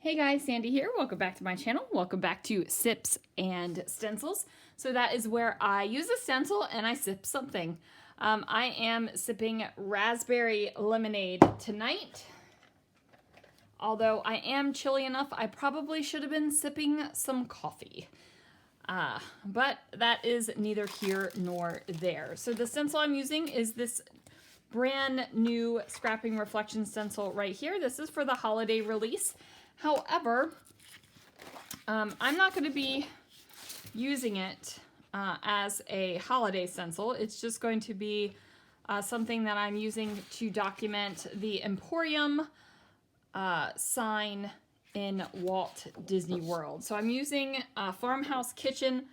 Hey guys, Sandy here. Welcome back to my channel. Welcome back to Sips and Stencils. So that is where I use a stencil and I sip something. I am sipping raspberry lemonade tonight. Although I am chilly enough, I probably should have been sipping some coffee. But that is neither here nor there. So the stencil I'm using is this brand new scrapping reflection stencil right here. This is for the holiday release. However, I'm not going to be using it as a holiday stencil. It's just going to be something that I'm using to document the Emporium sign in Walt Disney World. So I'm using Farmhouse Kitchen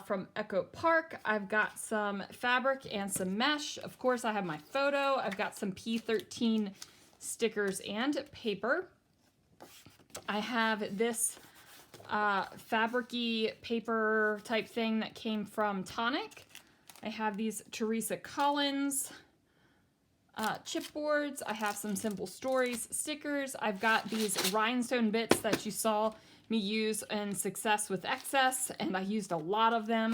from Echo Park. I've got some fabric and some mesh. Of course, I have my photo. I've got some P13 stickers and paper. I have this fabric-y paper type thing that came from Tonic. I have these Teresa Collins chipboards. I have some Simple Stories stickers. I've got these rhinestone bits that you saw me use in Success with Excess, and I used a lot of them.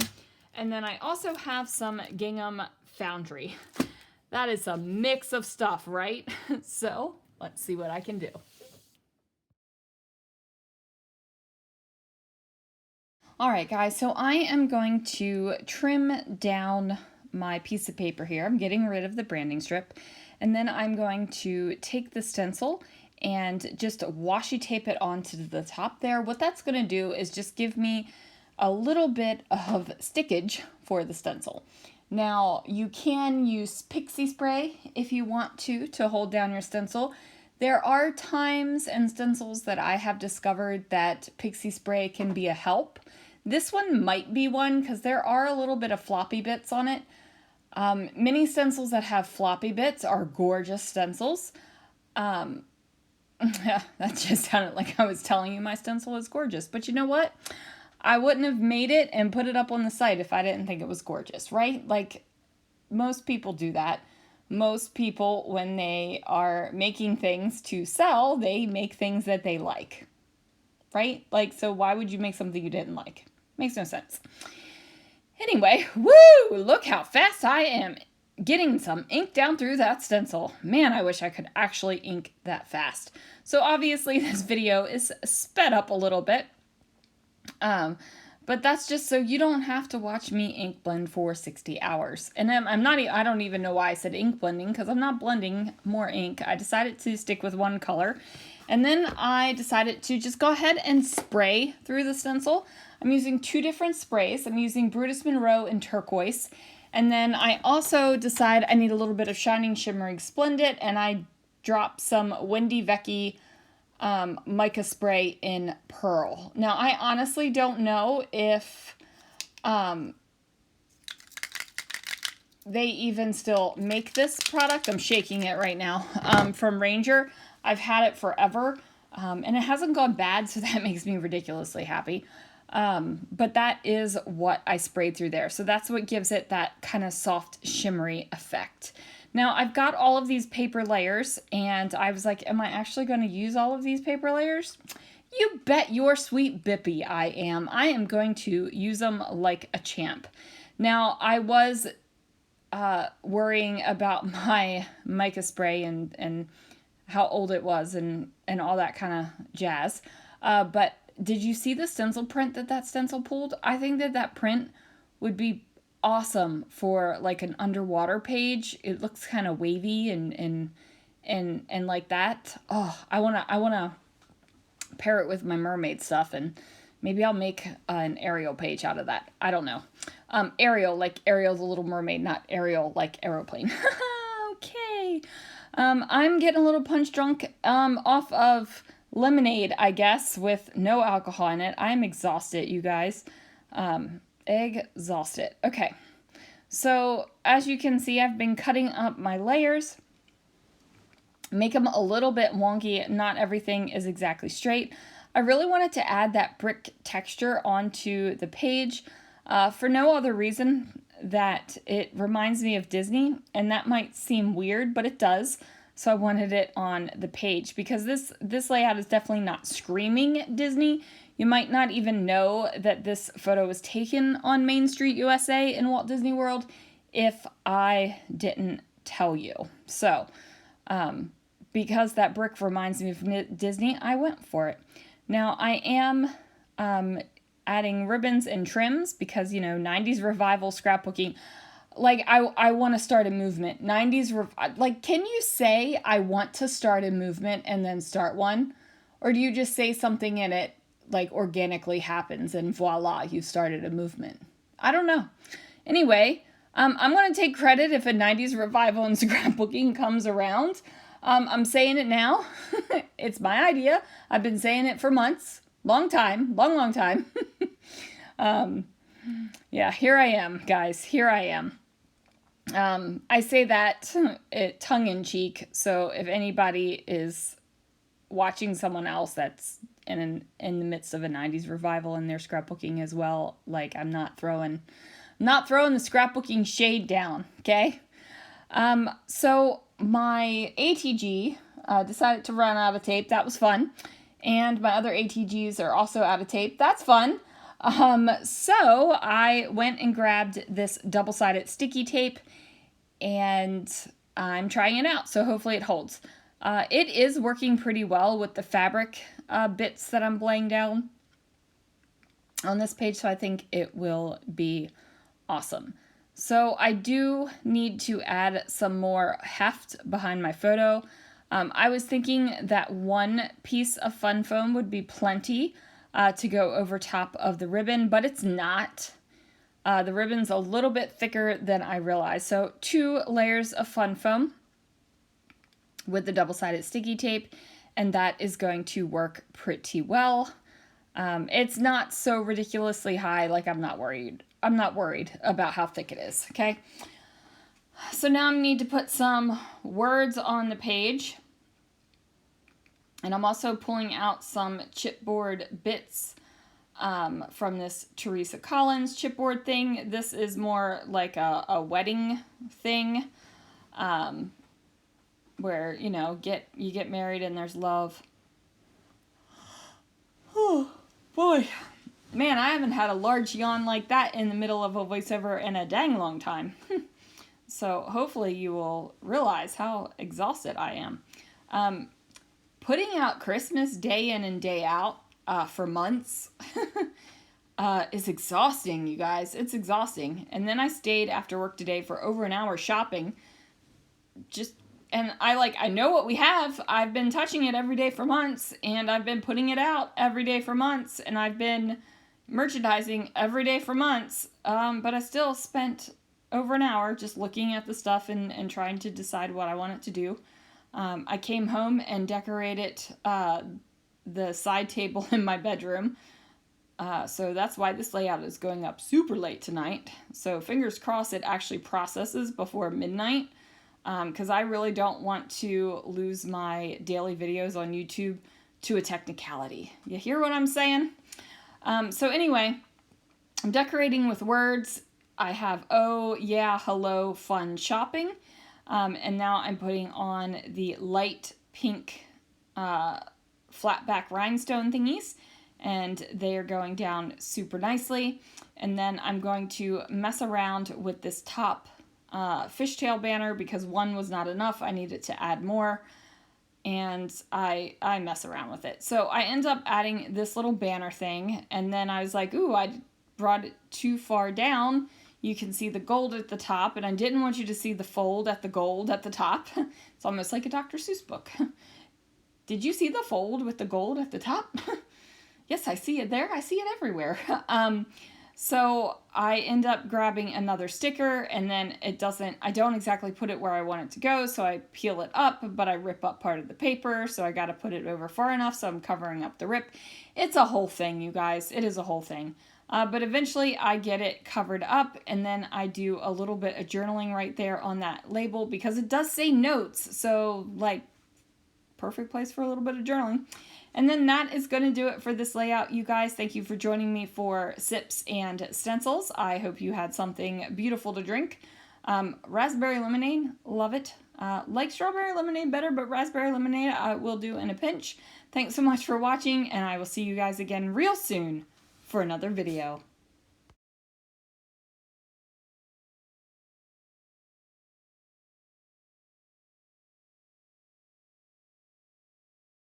And then I also have some gingham foundry. That is a mix of stuff, right? So let's see what I can do. All right, guys, so I am going to trim down my piece of paper here. I'm getting rid of the branding strip, and then I'm going to take the stencil and just washi tape it onto the top there. What that's going to do is just give me a little bit of stickage for the stencil. Now, you can use pixie spray if you want to hold down your stencil. There are times in stencils that I have discovered that pixie spray can be a help. This one might be one because there are a little bit of floppy bits on it. Many stencils that have floppy bits are gorgeous stencils. Yeah, that just sounded like I was telling you my stencil is gorgeous. But you know what? I wouldn't have made it and put it up on the site if I didn't think it was gorgeous, right? Like, most people do that. Most people, when they are making things to sell, they make things that they like, right? Like, so why would you make something you didn't like? Makes no sense. Anyway, woo! Look how fast I am getting some ink down through that stencil. Man, I wish I could actually ink that fast. So obviously this video is sped up a little bit. But that's just so you don't have to watch me ink blend for 60 hours. And I don't even know why I said ink blending, because I'm not blending more ink. I decided to stick with one color. And then I decided to just go ahead and spray through the stencil. I'm using two different sprays. I'm using Brutus Monroe and Turquoise. And then I also decide I need a little bit of Shining Shimmering Splendid, and I drop some Wendy Vecchi mica spray in Pearl. Now, I honestly don't know if they even still make this product. I'm shaking it right now from Ranger. I've had it forever, and it hasn't gone bad, so that makes me ridiculously happy. But that is what I sprayed through there. So that's what gives it that kind of soft, shimmery effect. Now, I've got all of these paper layers, and I was like, am I actually going to use all of these paper layers? You bet your sweet bippy I am. I am going to use them like a champ. Now, I was worrying about my mica spray and how old it was and all that kind of jazz. But did you see the stencil print that stencil pulled? I think that print would be awesome for like an underwater page. It looks kind of wavy and like that. Oh, I wanna pair it with my mermaid stuff, and maybe I'll make an Ariel page out of that. I don't know. Ariel, like Ariel the Little Mermaid, not Ariel like aeroplane. Okay. I'm getting a little punch drunk off of lemonade, I guess, with no alcohol in it. I'm exhausted, you guys. Exhausted. Okay. So, as you can see, I've been cutting up my layers. Make them a little bit wonky. Not everything is exactly straight. I really wanted to add that brick texture onto the page for no other reason that it reminds me of Disney, and that might seem weird, but it does. so I wanted it on the page because this layout is definitely not screaming Disney. You might not even know that this photo was taken on Main Street, USA in Walt Disney World if I didn't tell you. So, because that brick reminds me of Disney, I went for it. Now, I am adding ribbons and trims because, 90s revival scrapbooking. Like, I want to start a movement. 90s, can you say I want to start a movement and then start one? Or do you just say something in it, like, organically happens and voila, you started a movement? I don't know. Anyway, I'm going to take credit if a 90s revival in scrapbooking comes around. I'm saying it now. It's my idea. I've been saying it for months. Long time. Long time. Yeah, here I am, guys. Here I am. I say that tongue-in-cheek, so if anybody is watching someone else that's in the midst of a 90s revival in their scrapbooking as well, like, I'm not throwing the scrapbooking shade down, okay? So my ATG decided to run out of tape. That was fun. And my other ATGs are also out of tape. That's fun. So I went and grabbed this double-sided sticky tape, and I'm trying it out. So hopefully it holds. It is working pretty well with the fabric bits that I'm laying down on this page, so I think it will be awesome. So I do need to add some more heft behind my photo. I was thinking that one piece of fun foam would be plenty to go over top of the ribbon, but it's not. The ribbon's a little bit thicker than I realized. So 2 layers of fun foam with the double-sided sticky tape, and that is going to work pretty well. It's not so ridiculously high, like I'm not worried about how thick it is, okay? So now I need to put some words on the page. And I'm also pulling out some chipboard bits from this Teresa Collins chipboard thing. This is more like a wedding thing where, you get married and there's love. Oh, boy. Man, I haven't had a large yawn like that in the middle of a voiceover in a dang long time. So hopefully you will realize how exhausted I am. Putting out Christmas day in and day out for months is exhausting, you guys. It's exhausting. And then I stayed after work today for over an hour shopping. And I know what we have. I've been touching it every day for months, and I've been putting it out every day for months, and I've been merchandising every day for months. But I still spent over an hour just looking at the stuff and trying to decide what I wanted to do. I came home and decorated the side table in my bedroom. So that's why this layout is going up super late tonight. So fingers crossed it actually processes before midnight. Because I really don't want to lose my daily videos on YouTube to a technicality. You hear what I'm saying? So anyway, I'm decorating with words. I have, oh yeah, hello, fun shopping. And now I'm putting on the light pink flat back rhinestone thingies. And they are going down super nicely. And then I'm going to mess around with this top fishtail banner because one was not enough. I needed to add more, and I mess around with it. So I end up adding this little banner thing, and then I was like, ooh, I brought it too far down. You can see the gold at the top, and I didn't want you to see the fold at the gold at the top. It's almost like a Dr. Seuss book. Did you see the fold with the gold at the top? Yes, I see it there. I see it everywhere. So I end up grabbing another sticker, and then I don't exactly put it where I want it to go, so I peel it up, but I rip up part of the paper, so I got to put it over far enough, so I'm covering up the rip. It's a whole thing, you guys. It is a whole thing. But eventually I get it covered up, and then I do a little bit of journaling right there on that label, because it does say notes, so, perfect place for a little bit of journaling. And then that is going to do it for this layout, you guys. Thank you for joining me for Sips and Stencils. I hope you had something beautiful to drink. Raspberry lemonade, love it. Like strawberry lemonade better, but raspberry lemonade I will do in a pinch. Thanks so much for watching, and I will see you guys again real soon for another video.